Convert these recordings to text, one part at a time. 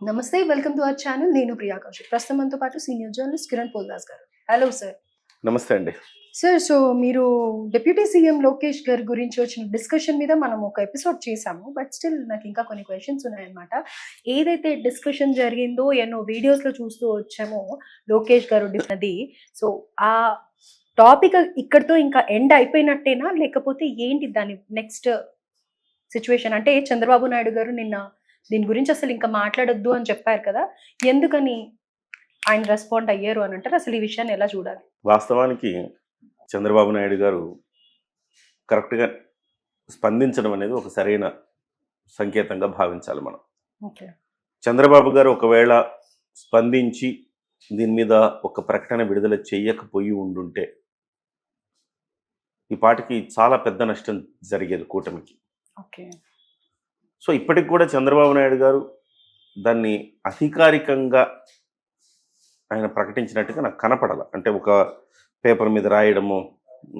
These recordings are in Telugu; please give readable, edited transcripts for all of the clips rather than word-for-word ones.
నమస్తే. Welcome to our channel. నేను ప్రియా కౌశిక్. ప్రస్తుతం మనతో పాటు సీనియర్ జర్నలిస్ట్ కిరణ్ పోల్దాస్ గారు. Hello sir. నమస్తే అండి. సార్, మీరు డిప్యూటీ సీఎం లోకేష్ గారి గురించి వచ్చిన డిస్కషన్ మీద మనం ఒక ఎపిసోడ్ చేశాము. బట్ స్టిల్ నాకు ఇంకా కొన్ని క్వెషన్స్ ఉన్నాయన్నమాట. ఏదైతే డిస్కషన్ జరిగిందో ఎన్నో వీడియోస్‌లో చూస్తూ వచ్చామో లోకేష్ గారు అది. సో, ఆ టాపిక్ ఇక్కడితో ఇంకా ఎండ్ అయిపోయినట్టేనా? లేకపోతే ఏంటి దాని నెక్స్ట్ సిట్యుయేషన్? అంటే చంద్రబాబు నాయుడు గారు నిన్న దీని గురించి అసలు ఇంకా మాట్లాడొద్దు అని చెప్పారు కదా! ఎందుకని ఆయన రెస్పాండ్ అయ్యారు అని అంటారు? అసలు ఈ విషయాన్ని ఎలా చూడాలి? వాస్తవానికి చంద్రబాబు నాయుడు గారు కరెక్ట్‌గా స్పందించడం అనేది ఒక సరైన సంకేతంగా భావించాలి మనం. ఓకే. చంద్రబాబు గారు ఒకవేళ స్పందించి దీని మీద ఒక ప్రకటన విడుదల చేయకపోయి ఉండుంటే ఈ పాటికి చాలా పెద్ద నష్టం జరిగేది కూటమికి. ఓకే. సో ఇప్పటికి కూడా చంద్రబాబు నాయుడు గారు దాన్ని అధికారికంగా ఆయన ప్రకటించినట్టుగా నాకు కనపడాల. అంటే ఒక పేపర్ మీద రాయడమో,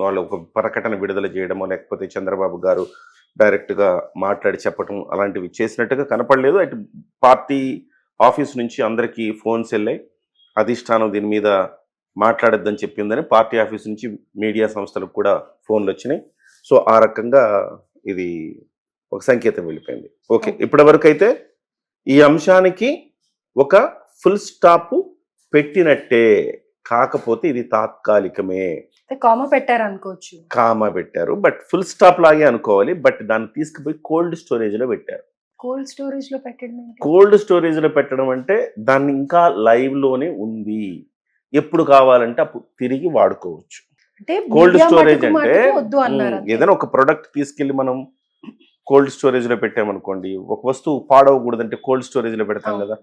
వాళ్ళు ఒక ప్రకటన విడుదల చేయడమో, లేకపోతే చంద్రబాబు గారు డైరెక్ట్గా మాట్లాడి చెప్పటం అలాంటివి చేసినట్టుగా కనపడలేదు. అటు పార్టీ ఆఫీస్ నుంచి అందరికీ ఫోన్స్ వెళ్ళాయి. అధిష్టానం దీని మీద మాట్లాడొద్దని చెప్పిందని పార్టీ ఆఫీస్ నుంచి మీడియా సంస్థలకు కూడా ఫోన్లు వచ్చినాయి. సో ఆ రకంగా ఇది ఒక సంకేతం వెళ్ళిపోయింది. ఓకే, ఇప్పటి వరకు అయితే ఈ అంశానికి ఒక ఫుల్ స్టాప్ పెట్టినట్టే. కాకపోతే ఇది తాత్కాలికమే. కామా పెట్టారు అనుకోవచ్చు. కామా పెట్టారు, బట్ ఫుల్ స్టాప్ లాగే అనుకోవాలి. బట్ దాన్ని తీసుకుపోయి కోల్డ్ స్టోరేజ్ లో పెట్టారు. కోల్డ్ స్టోరేజ్ లో పెట్టడం ఏంటి? కోల్డ్ స్టోరేజ్ లో పెట్టడం అంటే దాన్ని ఇంకా లైవ్ లోనే ఉంది, ఎప్పుడు కావాలంటే అప్పుడు తిరిగి వాడుకోవచ్చు. అంటే కోల్డ్ మీడియా స్టోరేజ్ మటుకు అంటే మటుకు వద్దు అన్నారు అంతే. ఏదైనా ఒక ప్రొడక్ట్ తీసుకెళ్లి మనం కోల్డ్ స్టోరేజ్ లో పెట్టామనుకోండి, ఒక వస్తువు పాడవకూడదంటే కోల్డ్ స్టోరేజ్ లో పెడతాం కదా.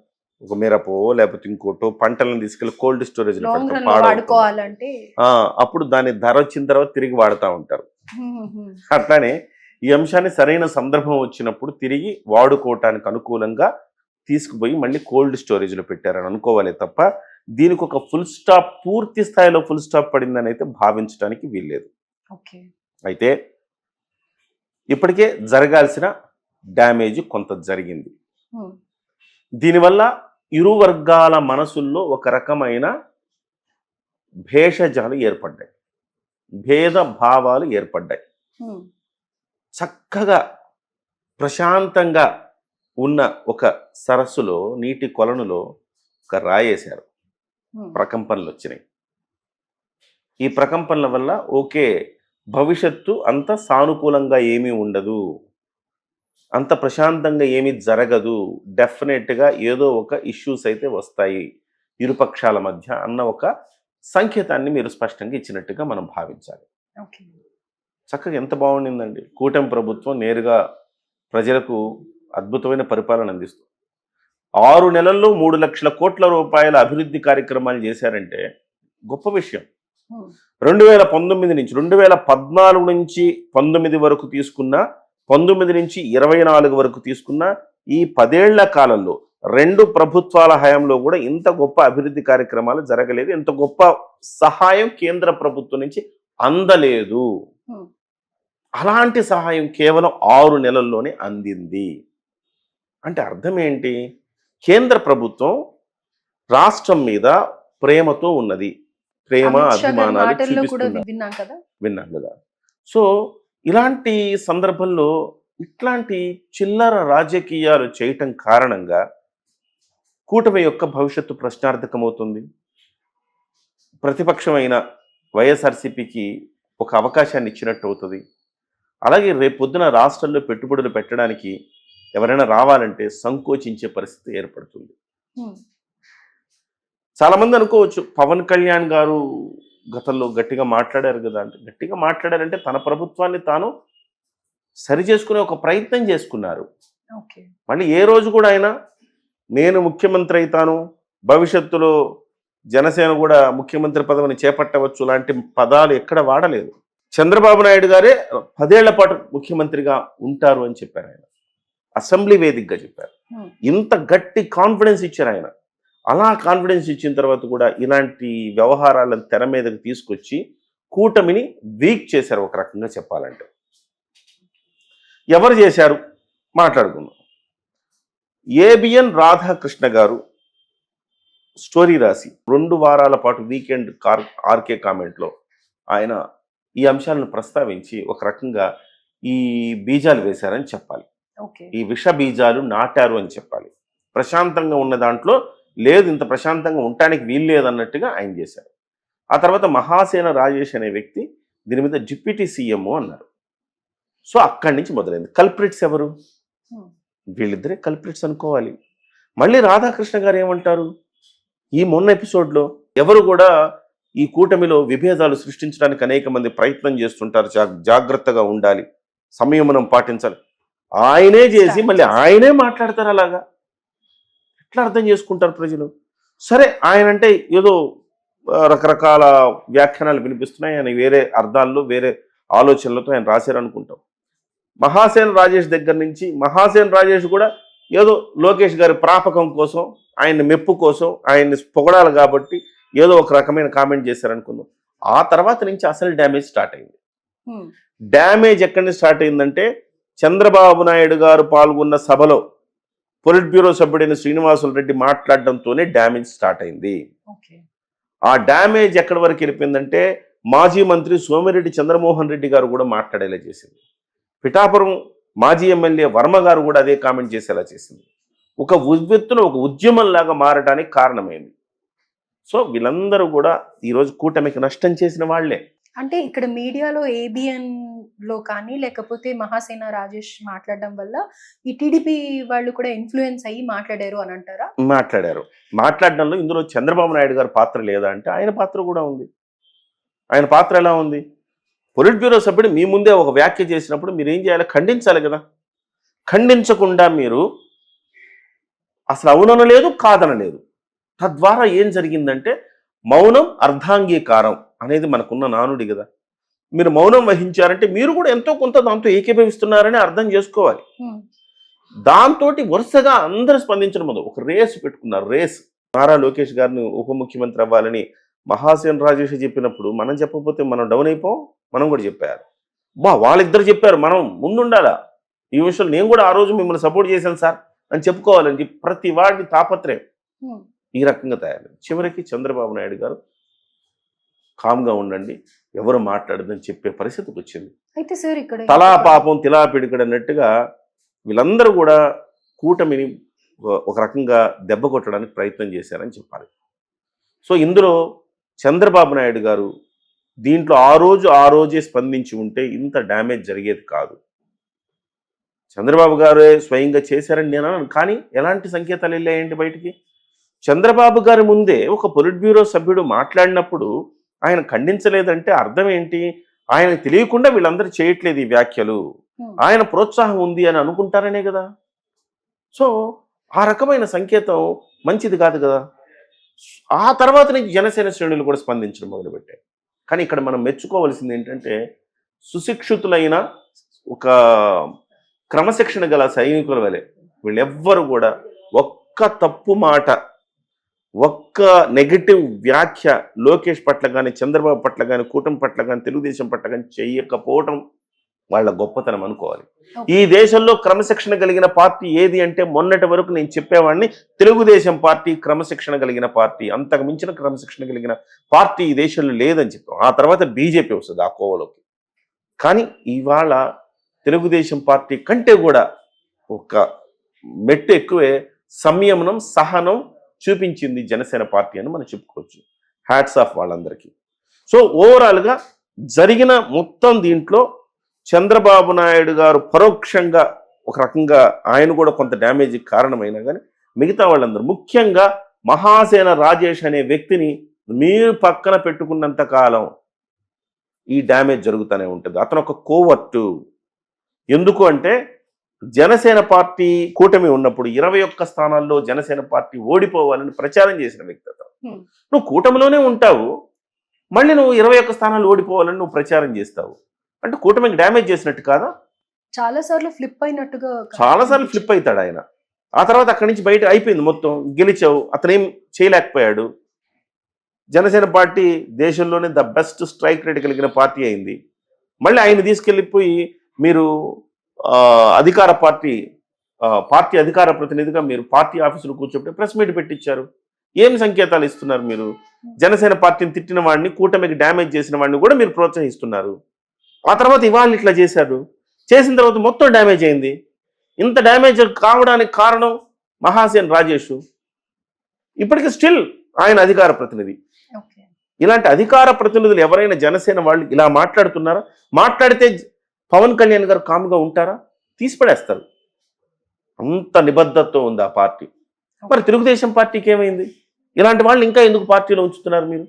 ఒక మిరపో లేకపోతే ఇంకోటో పంటలను తీసుకెళ్లి కోల్డ్ స్టోరేజ్ లో లాంగ్ పెడతాం, రన్ లో పాడవకుండా. వాడుకోవాలంటే అప్పుడు దాని ధర వచ్చిన తర్వాత తిరిగి వాడుతూ ఉంటారు. అట్లానే ఈ అంశాన్ని సరైన సందర్భం వచ్చినప్పుడు తిరిగి వాడుకోవటానికి అనుకూలంగా తీసుకుపోయి మళ్ళీ కోల్డ్ స్టోరేజ్ లో పెట్టారని అనుకోవాలి తప్ప దీనికి ఒక ఫుల్ స్టాప్, పూర్తి స్థాయిలో ఫుల్ స్టాప్ పడిందని అయితే భావించడానికి వీల్లేదు. ఓకే. అయితే ఇప్పటికే జరగాల్సిన డ్యామేజ్ కొంత జరిగింది. దీనివల్ల ఇరు వర్గాల మనసుల్లో ఒక రకమైన భేషజాలు ఏర్పడ్డాయి, భేద భావాలు ఏర్పడ్డాయి. చక్కగా ప్రశాంతంగా ఉన్న ఒక సరస్సులో, నీటి కొలనులో ఒక రాయేశారు. ప్రకంపనలు వచ్చినాయి. ఈ ప్రకంపనల వల్ల ఓకే, భవిష్యత్తు అంత సానుకూలంగా ఏమీ ఉండదు, అంత ప్రశాంతంగా ఏమీ జరగదు, డెఫినెట్గా ఏదో ఒక ఇష్యూస్ అయితే వస్తాయి ఇరుపక్షాల మధ్య అన్న ఒక సంకేతాన్ని మీరు స్పష్టంగా ఇచ్చినట్టుగా మనం భావించాలి. చక్కగా ఎంత బాగుండిందండి. కూటమి ప్రభుత్వం నేరుగా ప్రజలకు అద్భుతమైన పరిపాలన అందిస్తుంది. 6 నెలల్లో 3 లక్షల కోట్ల రూపాయల అభివృద్ధి కార్యక్రమాలు చేశారంటే గొప్ప విషయం. 2019 నుంచి 2014 నుంచి 19 వరకు తీసుకున్న, 19 నుంచి 24 వరకు తీసుకున్న ఈ 10 ఏళ్ల కాలంలో 2 ప్రభుత్వాల హయాంలో కూడా ఇంత గొప్ప అభివృద్ధి కార్యక్రమాలు జరగలేదు, ఇంత గొప్ప సహాయం కేంద్ర ప్రభుత్వం నుంచి అందలేదు. అలాంటి సహాయం కేవలం 6 నెలల్లోనే అందింది. అంటే అర్థం ఏంటి? కేంద్ర ప్రభుత్వం రాష్ట్రం మీద ప్రేమతో ఉన్నది, ప్రేమ అభిమానాలు చూపిస్తున్నారు. విన్నాం కదా. సో ఇలాంటి సందర్భంలో ఇట్లాంటి చిల్లర రాజకీయాలు చేయటం కారణంగా కూటమి యొక్క భవిష్యత్తు ప్రశ్నార్థకమవుతుంది. ప్రతిపక్షమైన వైఎస్ఆర్సీపీకి ఒక అవకాశాన్ని ఇచ్చినట్టు అవుతుంది. అలాగే రేపు పొద్దున రాష్ట్రంలో పెట్టుబడులు పెట్టడానికి ఎవరైనా రావాలంటే సంకోచించే పరిస్థితి ఏర్పడుతుంది. చాలా మంది అనుకోవచ్చు, పవన్ కళ్యాణ్ గారు గతంలో గట్టిగా మాట్లాడారు కదా అంటే, గట్టిగా మాట్లాడారంటే తన ప్రభుత్వాన్ని తాను సరి చేసుకునే ఒక ప్రయత్నం చేసుకున్నారు. మళ్ళీ ఏ రోజు కూడా ఆయన నేను ముఖ్యమంత్రి అవుతాను, భవిష్యత్తులో జనసేన కూడా ముఖ్యమంత్రి పదవిని చేపట్టవచ్చు లాంటి పదాలు ఎక్కడ వాడలేదు. చంద్రబాబు నాయుడు గారే 10 ఏళ్ల పాటు ముఖ్యమంత్రిగా ఉంటారు అని చెప్పారు. ఆయన అసెంబ్లీ వేదికగా చెప్పారు. ఇంత గట్టి కాన్ఫిడెన్స్ ఇచ్చారు ఆయన. అలా కాన్ఫిడెన్స్ ఇచ్చిన తర్వాత కూడా ఇలాంటి వ్యవహారాలను తెర మీదకి తీసుకొచ్చి కూటమిని వీక్ చేశారు ఒక రకంగా చెప్పాలంటే. ఎవరు చేశారు మాట్లాడుకుందాం. ఏబిఎన్ రాధాకృష్ణ గారు స్టోరీ రాసి 2 వారాల పాటు వీకెండ్ ఆర్కే కామెంట్లో ఆయన ఈ అంశాలను ప్రస్తావించి ఒక రకంగా ఈ బీజాలు వేశారని చెప్పాలి. ఓకే. ఈ విష బీజాలు నాటారు అని చెప్పాలి. ప్రశాంతంగా ఉన్న దాంట్లో లేదు, ఇంత ప్రశాంతంగా ఉండటానికి వీలు లేదన్నట్టుగా ఆయన చేశారు. ఆ తర్వాత మహాసేన రాజేష్ అనే వ్యక్తి దీని మీద డిప్యూటీ సీఎం అన్నారు. సో అక్కడి నుంచి మొదలైంది. కల్ప్రిట్స్ ఎవరు? వీళ్ళిద్దరే కల్ప్రిట్స్ అనుకోవాలి. మళ్ళీ రాధాకృష్ణ గారు ఏమంటారు ఈ మొన్న ఎపిసోడ్లో, ఎవరు కూడా ఈ కూటమిలో విభేదాలు సృష్టించడానికి అనేక మంది ప్రయత్నం చేస్తుంటారు, జాగ్రత్తగా ఉండాలి, సంయమనం పాటించాలి. ఆయనే చేసి మళ్ళీ ఆయనే మాట్లాడతారు. అలాగా ఎట్లా అర్థం చేసుకుంటారు ప్రజలు? సరే, ఆయన అంటే ఏదో రకరకాల వ్యాఖ్యానాలు వినిపిస్తున్నాయి, ఆయన వేరే అర్థాల్లో వేరే ఆలోచనలతో ఆయన రాశారనుకుంటాం. మహాసేన రాజేష్ దగ్గర నుంచి, మహాసేన రాజేష్ కూడా ఏదో లోకేష్ గారి ప్రాపకం కోసం, ఆయన మెప్పు కోసం, ఆయన్ని పొగడాలి కాబట్టి ఏదో ఒక రకమైన కామెంట్ చేశారనుకుందాం. ఆ తర్వాత నుంచి అసలు డ్యామేజ్ స్టార్ట్ అయింది. డ్యామేజ్ ఎక్కడి నుంచి స్టార్ట్ అయిందంటే, చంద్రబాబు నాయుడు గారు పాల్గొన్న సభలో పొలిట్ బ్యూరో సభ్యుడైన శ్రీనివాసులు రెడ్డి మాట్లాడడంతోనే డ్యామేజ్ స్టార్ట్ అయింది. ఆ డ్యామేజ్ ఎక్కడి వరకు వెళ్ళిపోయిందంటే, మాజీ మంత్రి సోమిరెడ్డి చంద్రమోహన్ రెడ్డి గారు కూడా మాట్లాడేలా చేసింది. పిఠాపురం మాజీ ఎమ్మెల్యే వర్మ గారు కూడా అదే కామెంట్ చేసేలా చేసింది. ఒక ఉవ్వెత్తున ఒక ఉద్యమంలాగా మారడానికి కారణమైంది. సో వీళ్ళందరూ కూడా ఈరోజు కూటమికి నష్టం చేసిన వాళ్లే. అంటే ఇక్కడ మీడియాలో ఏబిఎన్ లో కానీ లేకపోతే మహాసేన రాజేష్ మాట్లాడడం వల్ల ఈ టీడీపీ వాళ్ళు కూడా ఇన్ఫ్లుయెన్స్ అయ్యి మాట్లాడారు అని అంటారా? మాట్లాడడంలో ఇందులో చంద్రబాబు నాయుడు గారి పాత్ర లేదా అంటే ఆయన పాత్ర కూడా ఉంది. ఆయన పాత్ర ఎలా ఉంది? పొలిట్ బ్యూరో సభ్యుడు మీ ముందే ఒక వ్యాఖ్య చేసినప్పుడు మీరు ఏం చేయాలి? ఖండించాలి కదా. ఖండించకుండా మీరు అసలు అవుననలేదు, కాదనలేదు. తద్వారా ఏం జరిగిందంటే, మౌనం అర్ధాంగీకారం అనేది మనకున్న నానుడి కదా. మీరు మౌనం వహించారంటే మీరు కూడా ఎంతో కొంత దాంతో ఏకీభవిస్తున్నారని అర్థం చేసుకోవాలి. దాంతో వరుసగా అందరూ స్పందించడం మొదలు ఒక రేసు పెట్టుకున్నారు. రేస్ నారా లోకేష్ గారిని ఉప ముఖ్యమంత్రి అవ్వాలని మహాసేన రాజేష్ చెప్పినప్పుడు మనం చెప్పకపోతే మనం డౌన్ అయిపోం. మనం కూడా చెప్పారు, వాళ్ళిద్దరు చెప్పారు, మనం ముందుండాలా ఈ విషయంలో. నేను కూడా ఆ రోజు మిమ్మల్ని సపోర్ట్ చేశాను సార్ అని చెప్పుకోవాలని చెప్పి ప్రతి వాడిని తాపత్రయం ఈ రకంగా తయారు. చివరికి చంద్రబాబు నాయుడు గారు కామ్గా ఉండండి, ఎవరు మాట్లాడదని చెప్పే పరిస్థితికి వచ్చింది. అయితే సార్ ఇక్కడ తలా పాపం తిలా పిడికడు అన్నట్టుగా వీళ్ళందరూ కూడా కూటమిని ఒక రకంగా దెబ్బ కొట్టడానికి ప్రయత్నం చేశారని చెప్పాలి. సో ఇందులో చంద్రబాబు నాయుడు గారు దీంట్లో ఆ రోజే స్పందించి ఉంటే ఇంత డ్యామేజ్ జరిగేది కాదు. చంద్రబాబు గారే స్వయంగా చేశారని నేను అన్నాను, కానీ ఎలాంటి సంకేతాలు వెళ్ళాయండి బయటికి? చంద్రబాబు గారి ముందే ఒక పొలిట్ బ్యూరో సభ్యుడు మాట్లాడినప్పుడు ఆయన ఖండించలేదంటే అర్థం ఏంటి? ఆయన తెలియకుండా వీళ్ళందరూ చేయట్లేదు ఈ వ్యాఖ్యలు, ఆయన ప్రోత్సాహం ఉంది అని అనుకుంటారనే కదా. సో ఆ రకమైన సంకేతం మంచిది కాదు కదా. ఆ తర్వాత నుంచి జనసేన శ్రేణులు కూడా స్పందించడం మొదలుపెట్టాయి. కానీ ఇక్కడ మనం మెచ్చుకోవాల్సింది ఏంటంటే, సుశిక్షితులైన ఒక క్రమశిక్షణ గల సైనికుల వలె వీళ్ళెవ్వరు కూడా ఒక్క తప్పు మాట, ఒక్క నెగటివ్ వ్యాఖ్య లోకేష్ పట్ల కానీ, చంద్రబాబు పట్ల కానీ, కూటమి పట్ల కానీ, తెలుగుదేశం పట్ల కానీ చేయకపోవటం వాళ్ళ గొప్పతనం అనుకోవాలి. ఈ దేశంలో క్రమశిక్షణ కలిగిన పార్టీ ఏది అంటే, మొన్నటి వరకు నేను చెప్పేవాడిని తెలుగుదేశం పార్టీ క్రమశిక్షణ కలిగిన పార్టీ, అంతకు మించిన క్రమశిక్షణ కలిగిన పార్టీ ఈ దేశంలో లేదని చెప్పాం. ఆ తర్వాత బీజేపీ వస్తుంది ఆ కోవలోకి. కానీ ఇవాళ తెలుగుదేశం పార్టీ కంటే కూడా ఒక మెట్టు ఎక్కువే సంయమనం, సహనం చూపించింది జనసేన పార్టీ అని మనం చెప్పుకోవచ్చు. హ్యాట్స్ ఆఫ్ వాళ్ళందరికీ. సో ఓవరాల్గా జరిగిన మొత్తం దీంట్లో చంద్రబాబు నాయుడు గారు పరోక్షంగా ఒక రకంగా ఆయన కూడా కొంత డ్యామేజ్కి కారణమైనా కానీ మిగతా వాళ్ళందరూ, ముఖ్యంగా మహాసేన రాజేష్ అనే వ్యక్తిని మీరు పక్కన పెట్టుకున్నంత కాలం ఈ డ్యామేజ్ జరుగుతూనే ఉంటుంది. అతను ఒక కోవర్టు. ఎందుకు అంటే, జనసేన పార్టీ కూటమి ఉన్నప్పుడు 21 స్థానాల్లో జనసేన పార్టీ ఓడిపోవాలని ప్రచారం చేసిన వ్యక్తి అతను. నువ్వు కూటమిలోనే ఉంటావు, మళ్ళీ నువ్వు 21 స్థానాలు ఓడిపోవాలని నువ్వు ప్రచారం చేస్తావు అంటే కూటమికి డ్యామేజ్ చేసినట్టు కాదా? చాలాసార్లు ఫ్లిప్ అవుతాడు ఆయన. ఆ తర్వాత అక్కడి నుంచి బయట అయిపోయింది మొత్తం. గెలిచావు, అతనేం చేయలేకపోయాడు. జనసేన పార్టీ దేశంలోనే ద బెస్ట్ స్ట్రైక్ రేట్ కలిగిన పార్టీ అయింది. మళ్ళీ ఆయన తీసుకెళ్ళిపోయి మీరు అధికార పార్టీ పార్టీ అధికార ప్రతినిధిగా మీరు పార్టీ ఆఫీసులో కూర్చోబెట్టి ప్రెస్ మీట్ పెట్టించారు. ఏం సంకేతాలు ఇస్తున్నారు మీరు? జనసేన పార్టీని తిట్టిన వాడిని, కూటమికి డ్యామేజ్ చేసిన వాడిని కూడా మీరు ప్రోత్సహిస్తున్నారు. ఆ తర్వాత ఇవాళ ఇట్లా చేశారు. చేసిన తర్వాత మొత్తం డ్యామేజ్ అయింది. ఇంత డ్యామేజ్ కావడానికి కారణం మహాసేన్ రాజేష్. ఇప్పటికీ స్టిల్ ఆయన అధికార ప్రతినిధి. ఓకే. ఇలాంటి అధికార ప్రతినిధులు ఎవరైనా జనసేన వాళ్ళు ఇలా మాట్లాడుతున్నారా? మాట్లాడితే పవన్ కళ్యాణ్ గారు కామ్గా ఉంటారా? తీసిపడేస్తారు. అంత నిబద్ధతతో ఉంది ఆ పార్టీ. మరి తెలుగుదేశం పార్టీకి ఏమైంది? ఇలాంటి వాళ్ళు ఇంకా ఎందుకు పార్టీలో ఉంచుతున్నారు మీరు?